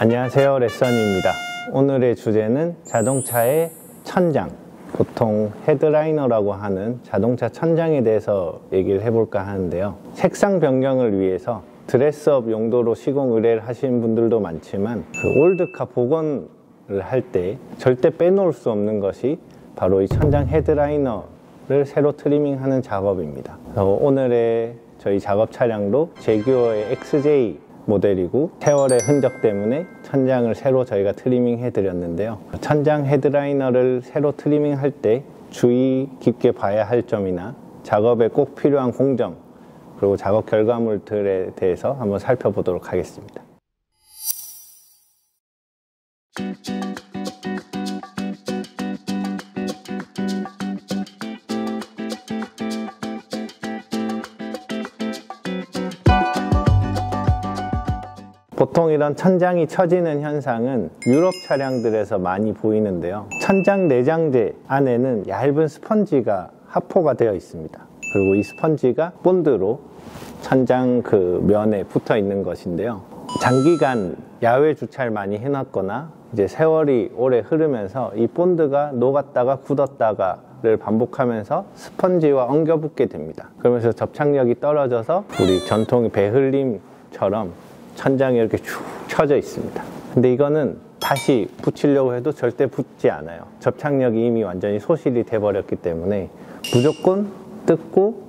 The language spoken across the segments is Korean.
안녕하세요, 레선입니다. 오늘의 주제는 자동차의 천장, 보통 헤드라이너라고 하는 자동차 천장에 대해서 얘기를 해볼까 하는데요. 색상 변경을 위해서 드레스업 용도로 시공 의뢰를 하시는 분들도 많지만 그 올드카 복원을 할 때 절대 빼놓을 수 없는 것이 바로 이 천장 헤드라이너를 새로 트리밍하는 작업입니다. 그래서 오늘의 저희 작업 차량도 제규어의 XJ 모델이고 세월의 흔적 때문에 천장을 새로 저희가 트리밍 해드렸는데요. 천장 헤드라이너를 새로 트리밍 할 때 주의 깊게 봐야 할 점이나 작업에 꼭 필요한 공정 그리고 작업 결과물들에 대해서 한번 살펴보도록 하겠습니다. 보통 이런 천장이 처지는 현상은 유럽 차량들에서 많이 보이는데요. 천장 내장재 안에는 얇은 스펀지가 하포가 되어 있습니다. 그리고 이 스펀지가 본드로 천장 그 면에 붙어 있는 것인데요. 장기간 야외 주차를 많이 해놨거나 이제 세월이 오래 흐르면서 이 본드가 녹았다가 굳었다가를 반복하면서 스펀지와 엉겨붙게 됩니다. 그러면서 접착력이 떨어져서 우리 전통 배흘림처럼 천장이 이렇게 쭉 쳐져 있습니다. 근데 이거는 다시 붙이려고 해도 절대 붙지 않아요. 접착력이 이미 완전히 소실이 돼 버렸기 때문에 무조건 뜯고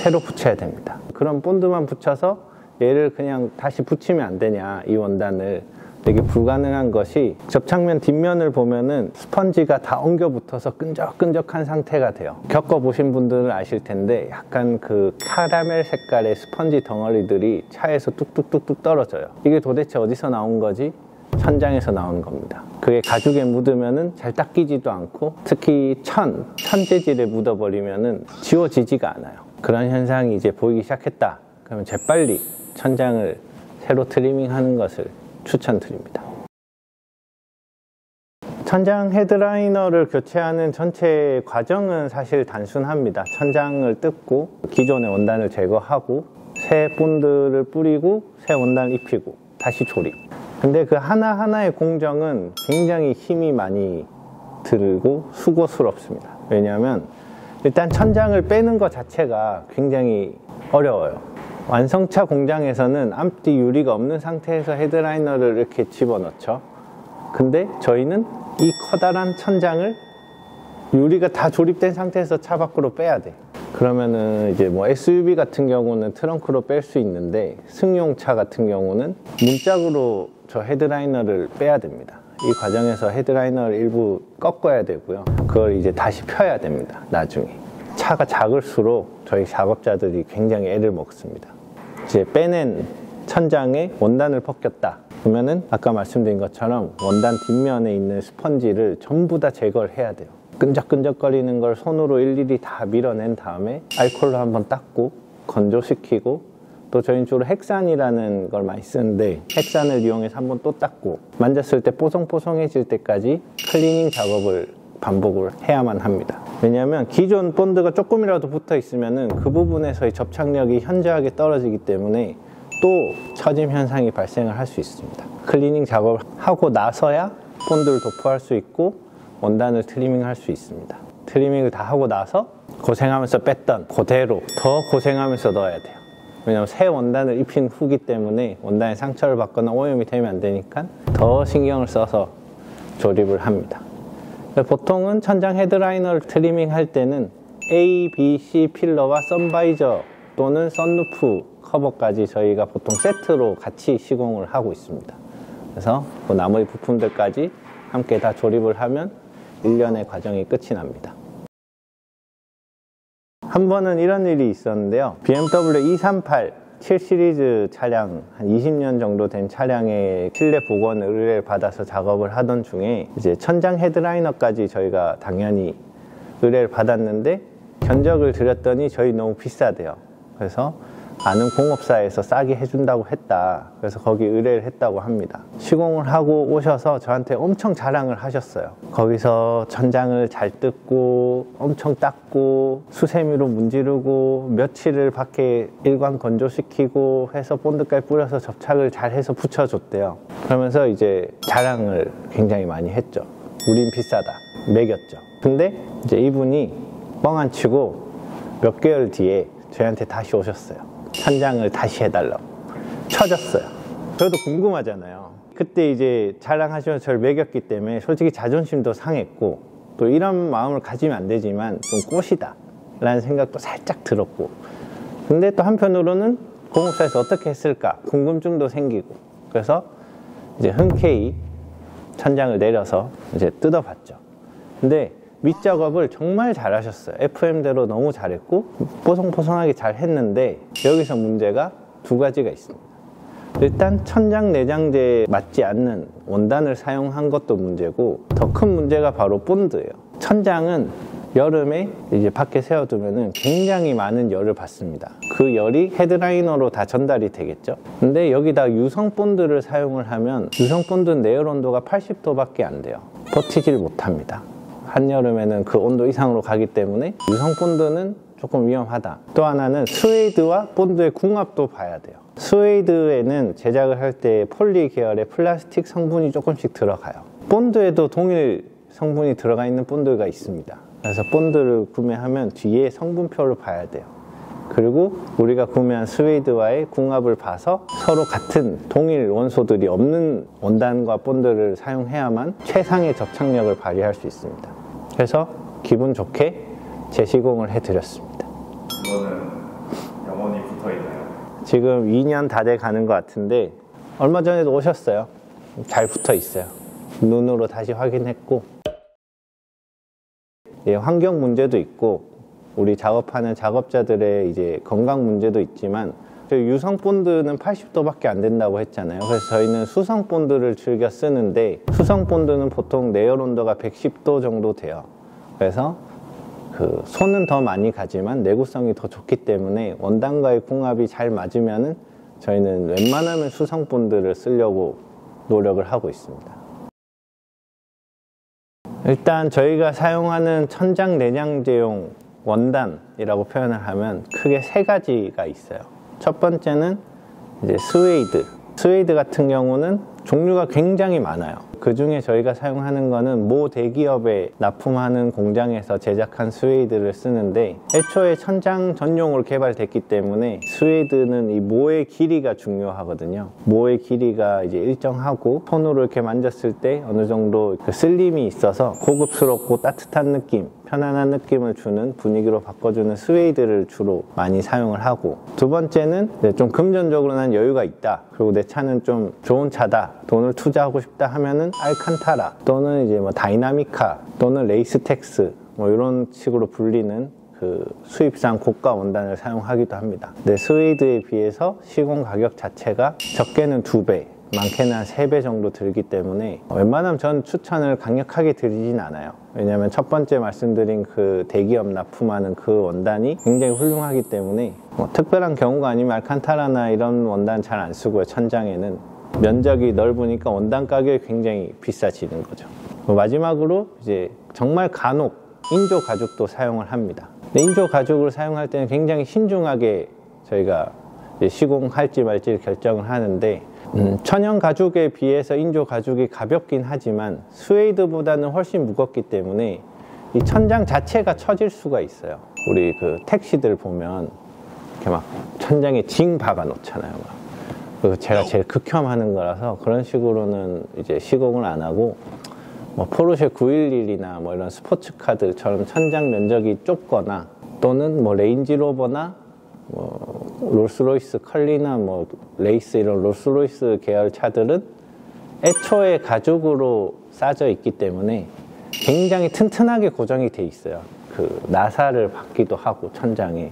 새로 붙여야 됩니다. 그럼 본드만 붙여서 얘를 그냥 다시 붙이면 안 되냐, 이 원단을. 되게 불가능한 것이 접착면 뒷면을 보면은 스펀지가 다 엉겨 붙어서 끈적끈적한 상태가 돼요. 겪어보신 분들은 아실 텐데 약간 그 카라멜 색깔의 스펀지 덩어리들이 차에서 뚝뚝뚝뚝 떨어져요. 이게 도대체 어디서 나온 거지? 천장에서 나온 겁니다. 그게 가죽에 묻으면은 잘 닦이지도 않고 특히 천재질에 묻어버리면은 지워지지가 않아요. 그런 현상이 이제 보이기 시작했다. 그러면 재빨리 천장을 새로 트리밍하는 것을 추천드립니다. 천장 헤드라이너를 교체하는 전체 과정은 사실 단순합니다. 천장을 뜯고 기존의 원단을 제거하고 새 본드를 뿌리고 새 원단을 입히고 다시 조립. 근데 그 하나하나의 공정은 굉장히 힘이 많이 들고 수고스럽습니다. 왜냐하면 일단 천장을 빼는 것 자체가 굉장히 어려워요. 완성차 공장에서는 앞뒤 유리가 없는 상태에서 헤드라이너를 이렇게 집어넣죠. 근데 저희는 이 커다란 천장을 유리가 다 조립된 상태에서 차 밖으로 빼야 돼. 그러면은 이제 뭐 SUV 같은 경우는 트렁크로 뺄 수 있는데 승용차 같은 경우는 문짝으로 저 헤드라이너를 빼야 됩니다. 이 과정에서 헤드라이너를 일부 꺾어야 되고요. 그걸 이제 다시 펴야 됩니다. 나중에. 차가 작을수록 저희 작업자들이 굉장히 애를 먹습니다. 이제 빼낸 천장에 원단을 벗겼다. 그러면은 아까 말씀드린 것처럼 원단 뒷면에 있는 스펀지를 전부 다 제거를 해야 돼요. 끈적끈적거리는 걸 손으로 일일이 다 밀어낸 다음에 알코올로 한번 닦고 건조시키고 또 저희는 주로 헥산이라는 걸 많이 쓰는데 헥산을 이용해서 한번 또 닦고 만졌을 때 뽀송뽀송해질 때까지 클리닝 작업을 반복을 해야만 합니다. 왜냐하면 기존 본드가 조금이라도 붙어 있으면은 그 부분에서의 접착력이 현저하게 떨어지기 때문에 또 처짐 현상이 발생을 할 수 있습니다. 클리닝 작업을 하고 나서야 본드를 도포할 수 있고 원단을 트리밍 할 수 있습니다. 트리밍을 다 하고 나서 고생하면서 뺐던 그대로 더 고생하면서 넣어야 돼요. 왜냐하면 새 원단을 입힌 후기 때문에 원단에 상처를 받거나 오염이 되면 안 되니까 더 신경을 써서 조립을 합니다. 보통은 천장 헤드라이너를 트리밍 할 때는 A, B, C 필러와 선바이저 또는 선루프 커버까지 저희가 보통 세트로 같이 시공을 하고 있습니다. 그래서 그 나머지 부품들까지 함께 다 조립을 하면 1년의 과정이 끝이 납니다. 한 번은 이런 일이 있었는데요. BMW 238 7시리즈 차량, 한 20년 정도 된 차량의 실내 복원 의뢰를 받아서 작업을 하던 중에 이제 천장 헤드라이너까지 저희가 당연히 의뢰를 받았는데 견적을 드렸더니 저희 너무 비싸대요. 그래서 아는 공업사에서 싸게 해준다고 했다. 그래서 거기 의뢰를 했다고 합니다. 시공을 하고 오셔서 저한테 엄청 자랑을 하셨어요. 거기서 천장을 잘 뜯고 엄청 닦고 수세미로 문지르고 며칠을 밖에 일광 건조시키고 해서 본드까지 뿌려서 접착을 잘 해서 붙여줬대요. 그러면서 이제 자랑을 굉장히 많이 했죠. 우린 비싸다. 매겼죠. 근데 이제 이분이 뻥 안 치고 몇 개월 뒤에 저희한테 다시 오셨어요. 천장을 다시 해달라고. 쳐졌어요. 저도 궁금하잖아요. 그때 이제 자랑하시면서 저를 매겼기 때문에 솔직히 자존심도 상했고 또 이런 마음을 가지면 안 되지만 좀 꽃이다 라는 생각도 살짝 들었고, 근데 또 한편으로는 공업사에서 어떻게 했을까 궁금증도 생기고, 그래서 이제 흔쾌히 천장을 내려서 이제 뜯어봤죠. 근데 밑작업을 정말 잘하셨어요. FM대로 너무 잘했고 뽀송뽀송하게 잘 했는데 여기서 문제가 두 가지가 있습니다. 일단 천장 내장재에 맞지 않는 원단을 사용한 것도 문제고, 더 큰 문제가 바로 본드예요. 천장은 여름에 이제 밖에 세워두면 굉장히 많은 열을 받습니다. 그 열이 헤드라이너로 다 전달이 되겠죠. 근데 여기다 유성 본드를 사용을 하면 유성 본드는 내열 온도가 80도밖에 안 돼요. 버티질 못합니다. 한여름에는 그 온도 이상으로 가기 때문에 유성 본드는 조금 위험하다. 또 하나는 스웨이드와 본드의 궁합도 봐야 돼요. 스웨이드에는 제작을 할 때 폴리 계열의 플라스틱 성분이 조금씩 들어가요. 본드에도 동일 성분이 들어가 있는 본드가 있습니다. 그래서 본드를 구매하면 뒤에 성분표를 봐야 돼요. 그리고 우리가 구매한 스웨이드와의 궁합을 봐서 서로 같은 동일 원소들이 없는 원단과 본드를 사용해야만 최상의 접착력을 발휘할 수 있습니다. 그래서 기분 좋게 재시공을 해드렸습니다. 이거는 영원히 붙어있나요? 지금 2년 다 돼 가는 것 같은데 얼마 전에도 오셨어요. 잘 붙어 있어요. 눈으로 다시 확인했고, 예, 환경 문제도 있고 우리 작업하는 작업자들의 이제 건강 문제도 있지만, 유성 본드는 80도밖에 안 된다고 했잖아요. 그래서 저희는 수성 본드를 즐겨 쓰는데 수성 본드는 보통 내열 온도가 110도 정도 돼요. 그래서 그 손은 더 많이 가지만 내구성이 더 좋기 때문에 원단과의 궁합이 잘 맞으면은 저희는 웬만하면 수성 본드를 쓰려고 노력을 하고 있습니다. 일단 저희가 사용하는 천장 내장재용 원단이라고 표현을 하면 크게 세 가지가 있어요. 첫 번째는 이제 스웨이드. 스웨이드 같은 경우는 종류가 굉장히 많아요. 그 중에 저희가 사용하는 거는 모 대기업에 납품하는 공장에서 제작한 스웨이드를 쓰는데, 애초에 천장 전용으로 개발됐기 때문에 스웨이드는 이 모의 길이가 중요하거든요. 모의 길이가 이제 일정하고 손으로 이렇게 만졌을 때 어느 정도 그 슬림이 있어서 고급스럽고 따뜻한 느낌, 편안한 느낌을 주는 분위기로 바꿔주는 스웨이드를 주로 많이 사용을 하고, 두 번째는 좀 금전적으로 난 여유가 있다, 그리고 내 차는 좀 좋은 차다, 돈을 투자하고 싶다 하면은 알칸타라 또는 이제 뭐 다이나미카 또는 레이스텍스 뭐 이런 식으로 불리는 그 수입산 고가 원단을 사용하기도 합니다. 근데 스웨이드에 비해서 시공 가격 자체가 적게는 2배, 많게는 한 3배 정도 들기 때문에 웬만하면 전 추천을 강력하게 드리진 않아요. 왜냐하면 첫 번째 말씀드린 그 대기업 납품하는 그 원단이 굉장히 훌륭하기 때문에 뭐 특별한 경우가 아니면 알칸타라나 이런 원단 잘 안 쓰고요. 천장에는 면적이 넓으니까 원단 가격이 굉장히 비싸지는 거죠. 마지막으로 이제 정말 간혹 인조 가죽도 사용을 합니다. 근데 인조 가죽을 사용할 때는 굉장히 신중하게 저희가 시공할지 말지를 결정을 하는데, 천연 가죽에 비해서 인조 가죽이 가볍긴 하지만 스웨이드보다는 훨씬 무겁기 때문에 이 천장 자체가 처질 수가 있어요. 우리 그 택시들 보면 이렇게 막 천장에 징 박아 놓잖아요. 그 제가 제일 극혐하는 거라서 그런 식으로는 이제 시공을 안 하고, 뭐 포르쉐 911이나 뭐 이런 스포츠카들처럼 천장 면적이 좁거나 또는 뭐 레인지로버나 뭐 롤스로이스 컬리나 뭐 레이스 이런 롤스로이스 계열 차들은 애초에 가죽으로 싸져 있기 때문에 굉장히 튼튼하게 고정이 돼 있어요. 그 나사를 받기도 하고 천장에.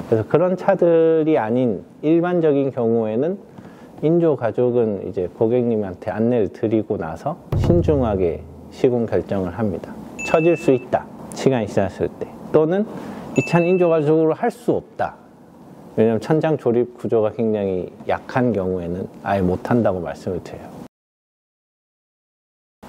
그래서 그런 차들이 아닌 일반적인 경우에는 인조 가죽은 이제 고객님한테 안내를 드리고 나서 신중하게 시공 결정을 합니다. 처질 수 있다, 시간이 지났을 때, 또는 이 차는 인조 가죽으로 할 수 없다, 왜냐면 천장 조립 구조가 굉장히 약한 경우에는 아예 못한다고 말씀을 드려요.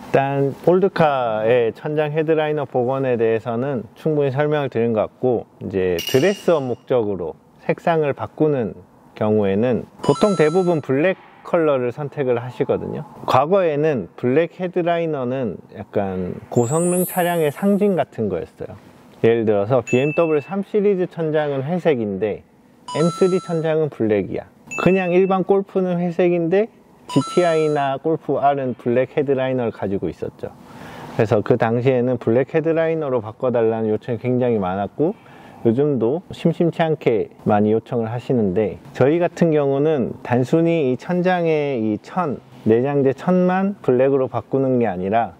일단 올드카의 천장 헤드라이너 복원에 대해서는 충분히 설명을 드린 것 같고, 이제 드레스업 목적으로 색상을 바꾸는 경우에는 보통 대부분 블랙 컬러를 선택을 하시거든요. 과거에는 블랙 헤드라이너는 약간 고성능 차량의 상징 같은 거였어요. 예를 들어서 BMW 3 시리즈 천장은 회색인데 M3 천장은 블랙이야. 그냥 일반 골프는 회색인데 GTI나 골프 R은 블랙 헤드라이너를 가지고 있었죠. 그래서 그 당시에는 블랙 헤드라이너로 바꿔달라는 요청이 굉장히 많았고, 요즘도 심심치 않게 많이 요청을 하시는데, 저희 같은 경우는 단순히 이 천장의 이 내장재 천만 블랙으로 바꾸는 게 아니라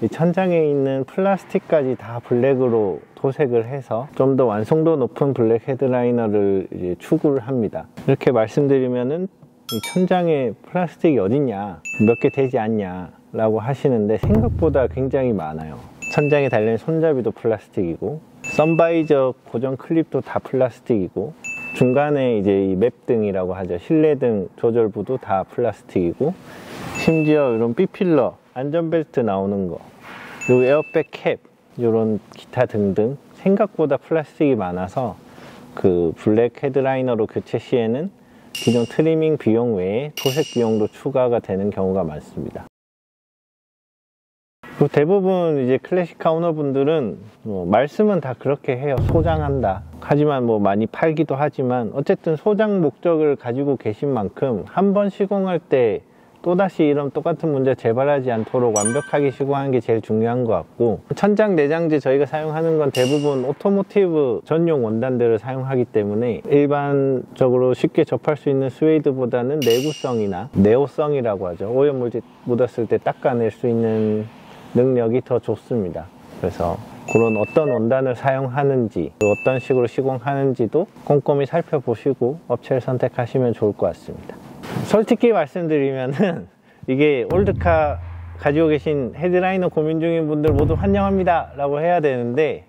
이 천장에 있는 플라스틱까지 다 블랙으로 도색을 해서 좀 더 완성도 높은 블랙 헤드라이너를 이제 추구를 합니다. 이렇게 말씀드리면은 이 천장에 플라스틱이 어딨냐, 몇 개 되지 않냐 라고 하시는데, 생각보다 굉장히 많아요. 천장에 달린 손잡이도 플라스틱이고, 선바이저 고정 클립도 다 플라스틱이고, 중간에 이제 이 맵등이라고 하죠. 실내등 조절부도 다 플라스틱이고, 심지어 이런 B필러, 안전벨트 나오는 거, 그리고 에어백 캡, 이런 기타 등등 생각보다 플라스틱이 많아서 그 블랙 헤드라이너로 교체 시에는 기존 트리밍 비용 외에 도색 비용도 추가가 되는 경우가 많습니다. 그리고 대부분 이제 클래식카 오너분들은 말씀은 다 그렇게 해요. 소장한다. 하지만 많이 팔기도 하지만, 어쨌든 소장 목적을 가지고 계신 만큼 한 번 시공할 때 또다시 이런 똑같은 문제 재발하지 않도록 완벽하게 시공하는 게 제일 중요한 것 같고, 천장 내장재 저희가 사용하는 건 대부분 오토모티브 전용 원단들을 사용하기 때문에 일반적으로 쉽게 접할 수 있는 스웨이드보다는 내구성이나 네오성이라고 하죠. 오염물질 묻었을 때 닦아낼 수 있는 능력이 더 좋습니다. 그래서 그런 어떤 원단을 사용하는지, 어떤 식으로 시공하는지도 꼼꼼히 살펴보시고 업체를 선택하시면 좋을 것 같습니다. 솔직히 말씀드리면은 이게 올드카 가지고 계신 헤드라이너 고민 중인 분들 모두 환영합니다 라고 해야 되는데,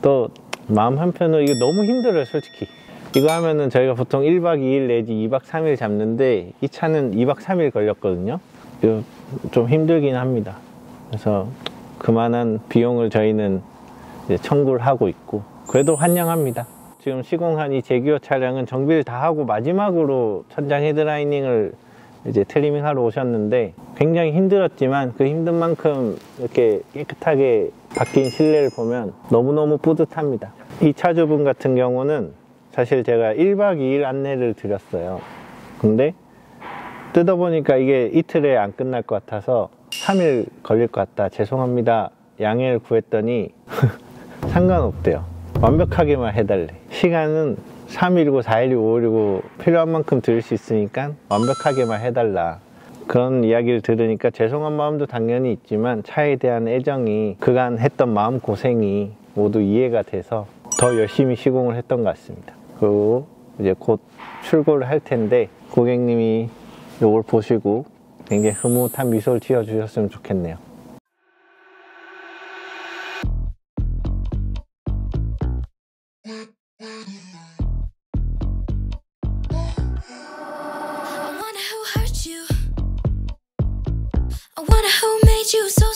또 마음 한편으로 이게 너무 힘들어요. 솔직히 이거 하면은 저희가 보통 1박 2일 내지 2박 3일 잡는데, 이 차는 2박 3일 걸렸거든요. 이거 좀 힘들긴 합니다. 그래서 그만한 비용을 저희는 이제 청구를 하고 있고, 그래도 환영합니다. 지금 시공한 이 제기어 차량은 정비를 다 하고 마지막으로 천장 헤드라이닝을 이제 트리밍하러 오셨는데, 굉장히 힘들었지만 그 힘든 만큼 이렇게 깨끗하게 바뀐 실내를 보면 너무너무 뿌듯합니다. 이 차주분 같은 경우는 사실 제가 1박 2일 안내를 드렸어요. 근데 뜯어보니까 이게 이틀에 안 끝날 것 같아서 3일 걸릴 것 같다, 죄송합니다, 양해를 구했더니 상관없대요. 완벽하게만 해달래. 시간은 3일이고 4일이고 5일이고 필요한 만큼 들을 수 있으니까 완벽하게만 해달라. 그런 이야기를 들으니까 죄송한 마음도 당연히 있지만, 차에 대한 애정이, 그간 했던 마음고생이 모두 이해가 돼서 더 열심히 시공을 했던 것 같습니다. 그리고 이제 곧 출고를 할 텐데, 고객님이 이걸 보시고 굉장히 흐뭇한 미소를 지어주셨으면 좋겠네요. I wonder who made you so